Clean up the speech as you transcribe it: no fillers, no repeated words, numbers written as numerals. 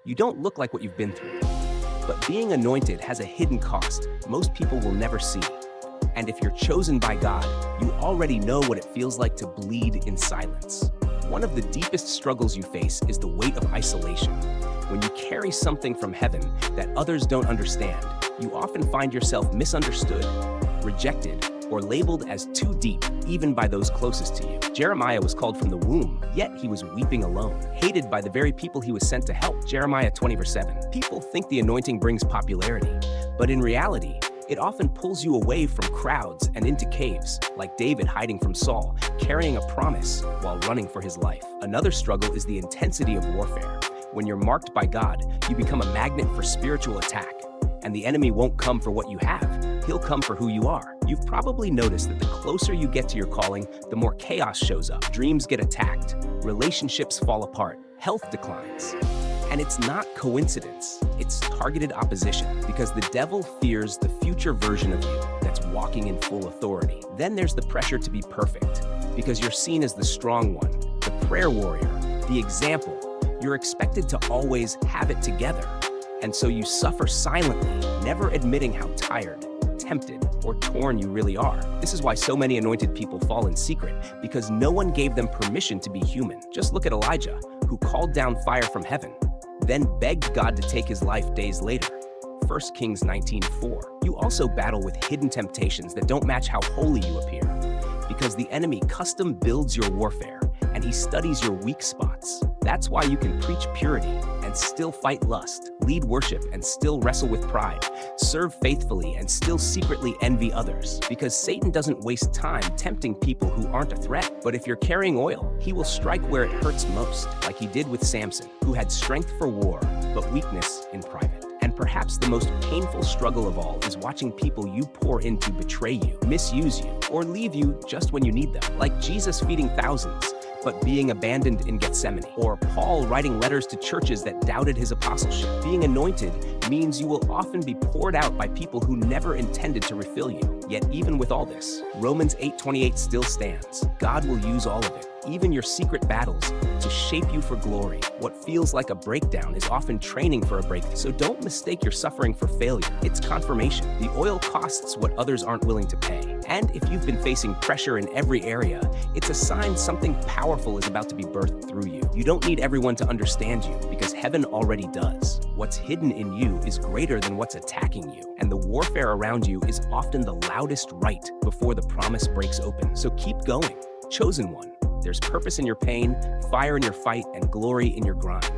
You don't look like what you've been through. But being anointed has a hidden cost most people will never see. And if you're chosen by God, you already know what it feels like to bleed in silence. One of the deepest struggles you face is the weight of isolation. When you carry something from heaven that others don't understand, you often find yourself misunderstood, rejected, or labeled as too deep, even by those closest to you. Jeremiah was called from the womb, yet he was weeping alone, hated by the very people he was sent to help. Jeremiah 20:7. People think the anointing brings popularity, but in reality, it often pulls you away from crowds and into caves, like David hiding from Saul, carrying a promise while running for his life. Another struggle is the intensity of warfare. When you're marked by God, you become a magnet for spiritual attack, and the enemy won't come for what you have. He'll come for who you are. You've probably noticed that the closer you get to your calling, the more chaos shows up. Dreams get attacked, relationships fall apart, health declines. And it's not coincidence, it's targeted opposition, because the devil fears the future version of you that's walking in full authority. Then there's the pressure to be perfect, because you're seen as the strong one, the prayer warrior, the example. You're expected to always have it together. And so you suffer silently, never admitting how tired, tempted, or torn you really are. This is why so many anointed people fall in secret, because no one gave them permission to be human. Just look at Elijah, who called down fire from heaven, then begged God to take his life days later. 1 Kings 19:4. You also battle with hidden temptations that don't match how holy you appear, because the enemy custom builds your warfare, and he studies your weak spots. That's why you can preach purity and still fight lust, lead worship and still wrestle with pride, serve faithfully and still secretly envy others. Because Satan doesn't waste time tempting people who aren't a threat. But if you're carrying oil, he will strike where it hurts most, like he did with Samson, who had strength for war, but weakness in private. And perhaps the most painful struggle of all is watching people you pour into betray you, misuse you, or leave you just when you need them. Like Jesus feeding thousands, but being abandoned in Gethsemane, or Paul writing letters to churches that doubted his apostleship. Being anointed means you will often be poured out by people who never intended to refill you. Yet even with all this, Romans 8:28 still stands. God will use all of it, even your secret battles, to shape you for glory. What feels like a breakdown is often training for a breakthrough. So don't mistake your suffering for failure. It's confirmation. The oil costs what others aren't willing to pay. And if you've been facing pressure in every area, it's a sign something powerful is about to be birthed through you. You don't need everyone to understand you, because heaven already does. What's hidden in you is greater than what's attacking you, and the warfare around you is often the loudest right before the promise breaks open. So keep going, chosen one. There's purpose in your pain, fire in your fight, and glory in your grind.